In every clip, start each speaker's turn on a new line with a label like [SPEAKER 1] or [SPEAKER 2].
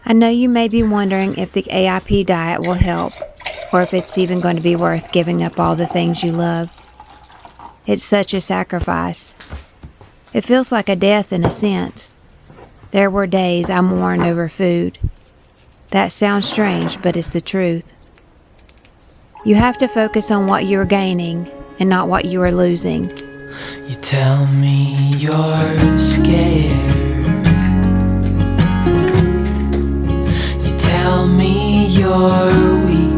[SPEAKER 1] I know you may be wondering if the AIP diet will help, or if it's even going to be worth giving up all the things you love. It's such a sacrifice. It feels like a death in a sense. There were days I mourned over food. That sounds strange, but it's the truth. You have to focus on what you're gaining and not what you are losing.
[SPEAKER 2] You tell me you're scared. You tell me you're weak.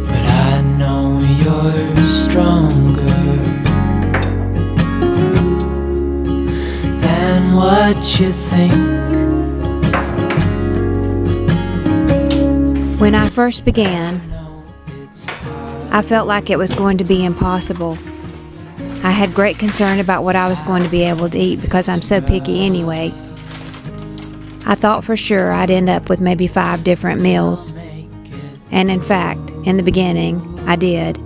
[SPEAKER 2] But I know you're stronger than what you think.
[SPEAKER 1] When I first began, I felt like it was going to be impossible. I had great concern about what I was going to be able to eat because I'm so picky anyway. I thought for sure I'd end up with maybe 5 different meals. And in fact, in the beginning, I did.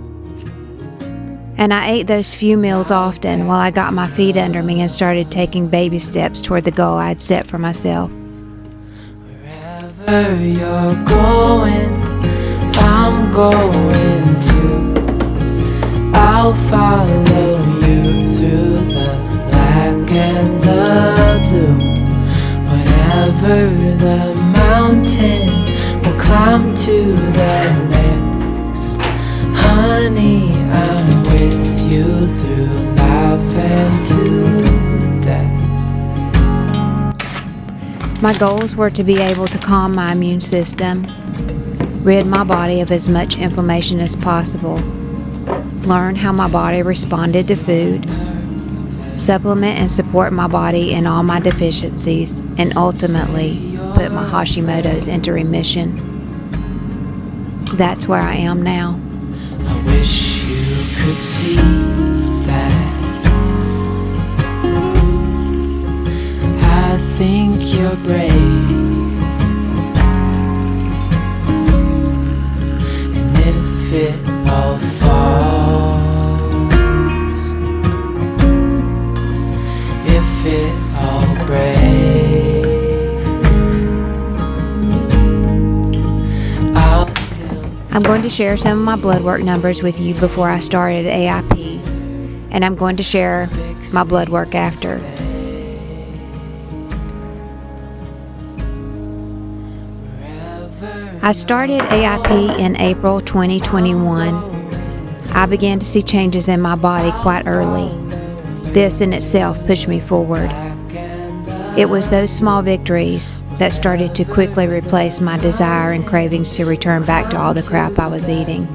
[SPEAKER 1] And I ate those few meals often while I got my feet under me and started taking baby steps toward the goal I'd set for myself.
[SPEAKER 2] Wherever you're going, I'm going to. I'll follow you through the black and the blue. Whatever the mountain, we'll climb to the next. Honey, I'm with you through life and to death.
[SPEAKER 1] My goals were to be able to calm my immune system, rid my body of as much inflammation as possible, learn how my body responded to food, supplement and support my body in all my deficiencies, and ultimately put my Hashimoto's into remission. That's where I am now.
[SPEAKER 2] I wish you could see that. I think you're brave, and if it all falls, if it all breaks, I'll still.
[SPEAKER 1] I'm going to share some of my blood work numbers with you before I started AIP, and I'm going to share my blood work after. I started AIP in April 2021. I began to see changes in my body quite early. This in itself pushed me forward. It was those small victories that started to quickly replace my desire and cravings to return back to all the crap I was eating.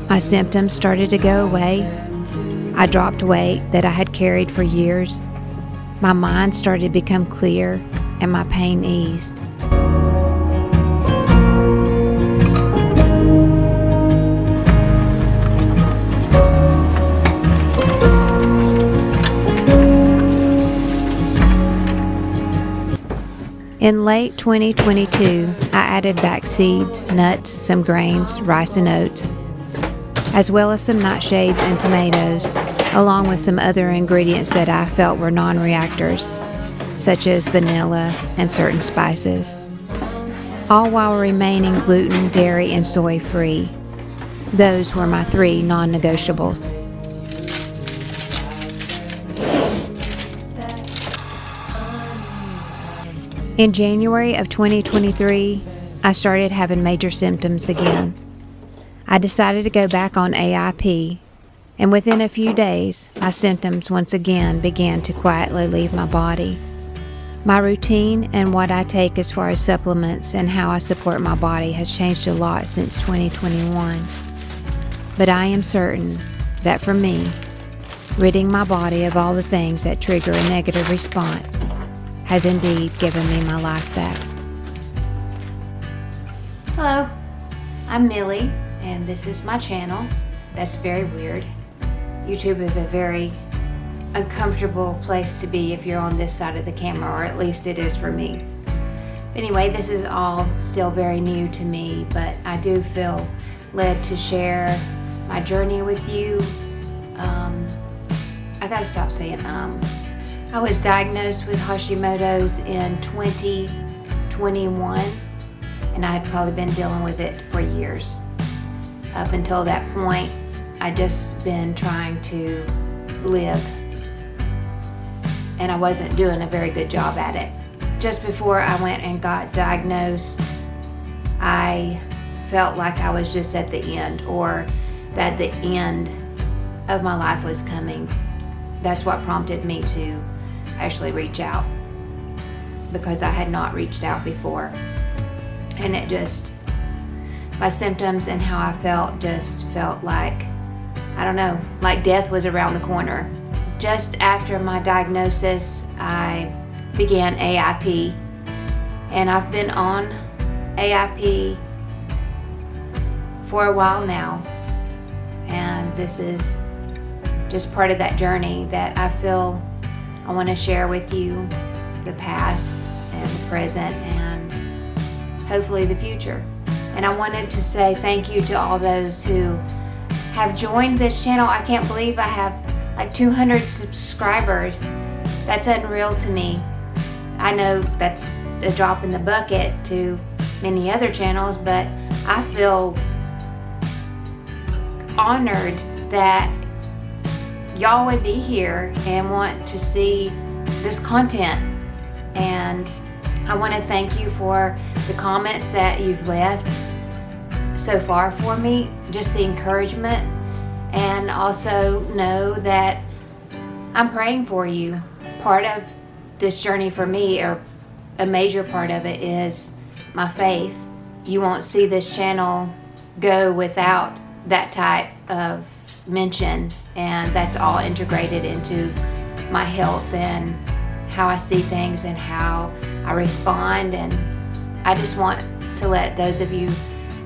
[SPEAKER 1] My symptoms started to go away. I dropped weight that I had carried for years. My mind started to become clear, and my pain eased. In late 2022, I added back seeds, nuts, some grains, rice and oats, as well as some nightshades and tomatoes, along with some other ingredients that I felt were non-reactors, such as vanilla and certain spices, all while remaining gluten, dairy, and soy free. Those were my 3 non-negotiables. In January of 2023, I started having major symptoms again. I decided to go back on AIP, and within a few days, my symptoms once again began to quietly leave my body. My routine and what I take as far as supplements and how I support my body has changed a lot since 2021. But I am certain that for me, ridding my body of all the things that trigger a negative response has indeed given me my life back. Hello, I'm Millie, and this is my channel. That's very weird. YouTube is a very uncomfortable place to be if you're on this side of the camera, or at least it is for me. Anyway, this is all still very new to me, but I do feel led to share my journey with you. I I gotta stop saying I was diagnosed with Hashimoto's in 2021, and I had probably been dealing with it for years. Up until that point, I'd just been trying to live, and I wasn't doing a very good job at it. Just before I went and got diagnosed, I felt like I was just at the end, or that the end of my life was coming. That's what prompted me to actually reach out, because I had not reached out before. And it just, my symptoms and how I felt just felt like, I don't know, like death was around the corner. Just after my diagnosis, I began AIP, and I've been on AIP for a while now, and this is just part of that journey that I feel I want to share with you, the past and the present and hopefully the future. And I wanted to say thank you to all those who have joined this channel. I can't believe I have like 200 subscribers. That's unreal to me. I know that's a drop in the bucket to many other channels, but I feel honored that y'all would be here and want to see this content. And I want to thank you for the comments that you've left so far for me, just the encouragement, and also know that I'm praying for you. Part of this journey for me, or a major part of it, is my faith. You won't see this channel go without that type of mention, and that's all integrated into my health and how I see things and how I respond. And I just want to let those of you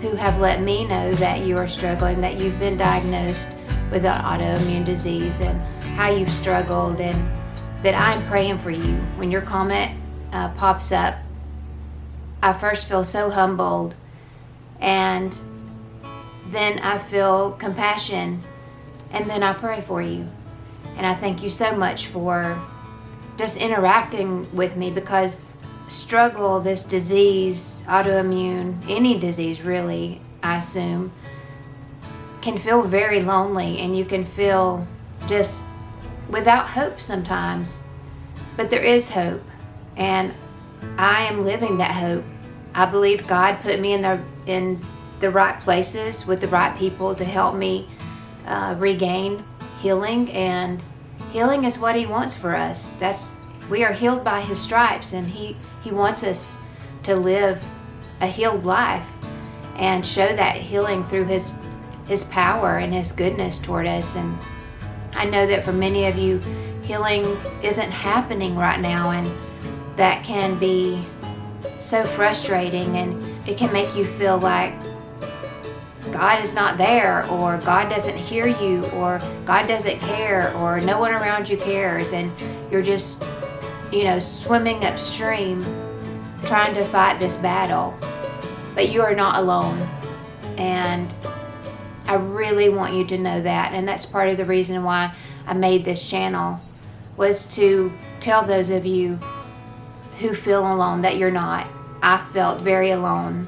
[SPEAKER 1] who have let me know that you are struggling, that you've been diagnosed with an autoimmune disease and how you've struggled, and that I'm praying for you. When your comment pops up, I first feel so humbled, and then I feel compassion, and then I pray for you. And I thank you so much for just interacting with me, because struggle, this disease, autoimmune, any disease really, I assume, can feel very lonely, and you can feel just without hope sometimes. But there is hope, and I am living that hope. I believe God put me in the right places with the right people to help me regain healing, and healing is what He wants for us. We are healed by His stripes, and He wants us to live a healed life and show that healing through His power and His goodness toward us. And I know that for many of you, healing isn't happening right now, and that can be so frustrating, and it can make you feel like God is not there, or God doesn't hear you, or God doesn't care, or no one around you cares, and you're just, swimming upstream trying to fight this battle. But you are not alone, and I really want you to know that. And that's part of the reason why I made this channel, was to tell those of you who feel alone that you're not. I felt very alone,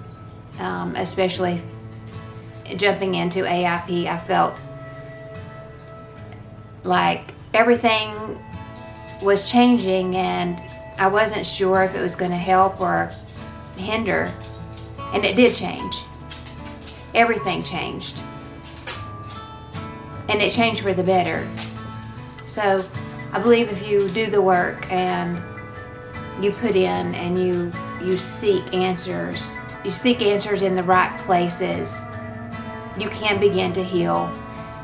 [SPEAKER 1] especially jumping into AIP. I felt like everything was changing, and I wasn't sure if it was going to help or hinder. And it did change. Everything changed. And it changed for the better. So I believe if you do the work and you put in and you seek answers, in the right places, you can begin to heal,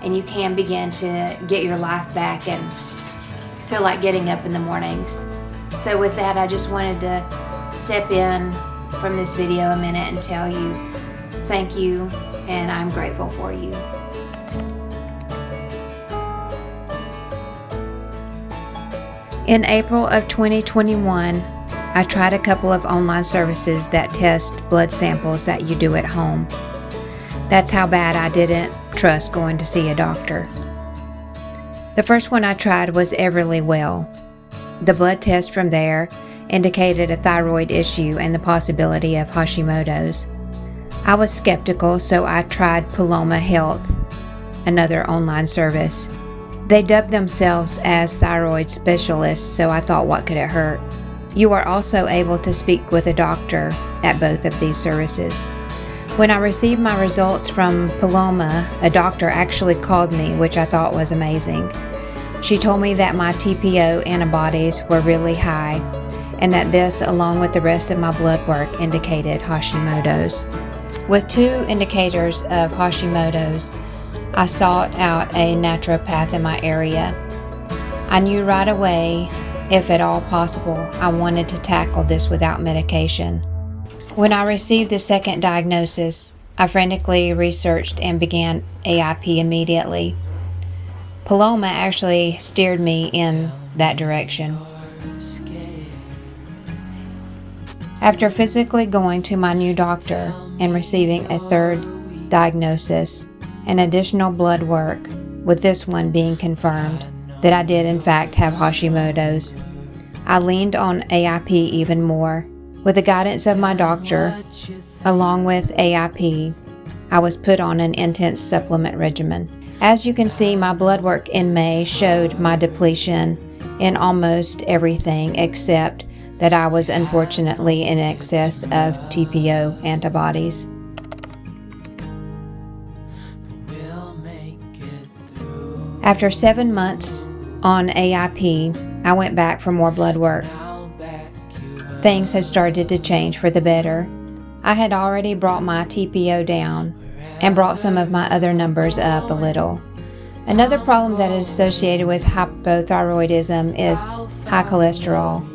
[SPEAKER 1] and you can begin to get your life back and feel like getting up in the mornings. So with that, I just wanted to step in from this video a minute and tell you thank you, and I'm grateful for you. In April of 2021, I tried a couple of online services that test blood samples that you do at home. That's how bad I didn't trust going to see a doctor. The first one I tried was Everly Well. The blood test from there indicated a thyroid issue and the possibility of Hashimoto's. I was skeptical, so I tried Paloma Health, another online service. They dubbed themselves as thyroid specialists, so I thought, what could it hurt? You are also able to speak with a doctor at both of these services. When I received my results from Paloma, a doctor actually called me, which I thought was amazing. She told me that my TPO antibodies were really high and that this, along with the rest of my blood work, indicated Hashimoto's. With 2 indicators of Hashimoto's, I sought out a naturopath in my area. I knew right away, if at all possible, I wanted to tackle this without medication. When I received the second diagnosis, I frantically researched and began AIP immediately. Paloma actually steered me in that direction. After physically going to my new doctor and receiving a third diagnosis and additional blood work, with this one being confirmed that I did in fact have Hashimoto's, I leaned on AIP even more. With the guidance of my doctor, along with AIP, I was put on an intense supplement regimen. As you can see, my blood work in May showed my depletion in almost everything except that I was unfortunately in excess of TPO antibodies. After 7 months on AIP, I went back for more blood work. Things had started to change for the better. I had already brought my TPO down and brought some of my other numbers up a little. Another problem that is associated with hypothyroidism is high cholesterol,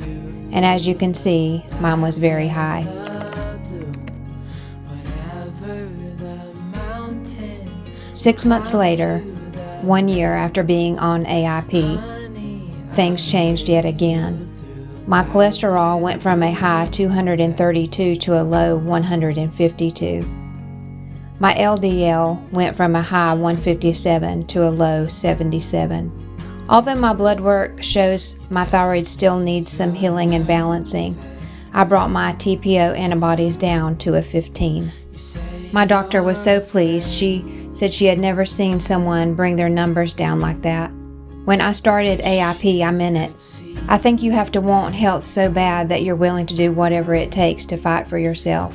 [SPEAKER 1] and as you can see, mine was very high. 6 months later, 1 year after being on AIP, things changed yet again. My cholesterol went from a high 232 to a low 152. My LDL went from a high 157 to a low 77. Although my blood work shows my thyroid still needs some healing and balancing, I brought my TPO antibodies down to a 15. My doctor was so pleased. She said she had never seen someone bring their numbers down like that. When I started AIP, I meant it. I think you have to want health so bad that you're willing to do whatever it takes to fight for yourself.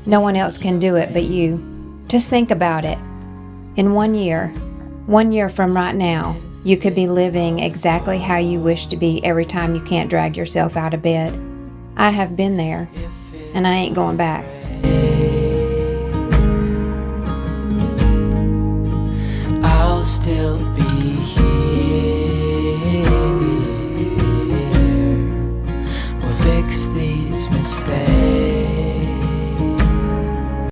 [SPEAKER 1] No one else can do it but you. Just think about it. In 1 year from right now, you could be living exactly how you wish to be every time you can't drag yourself out of bed. I have been there, and I ain't going back.
[SPEAKER 2] I'll still be here.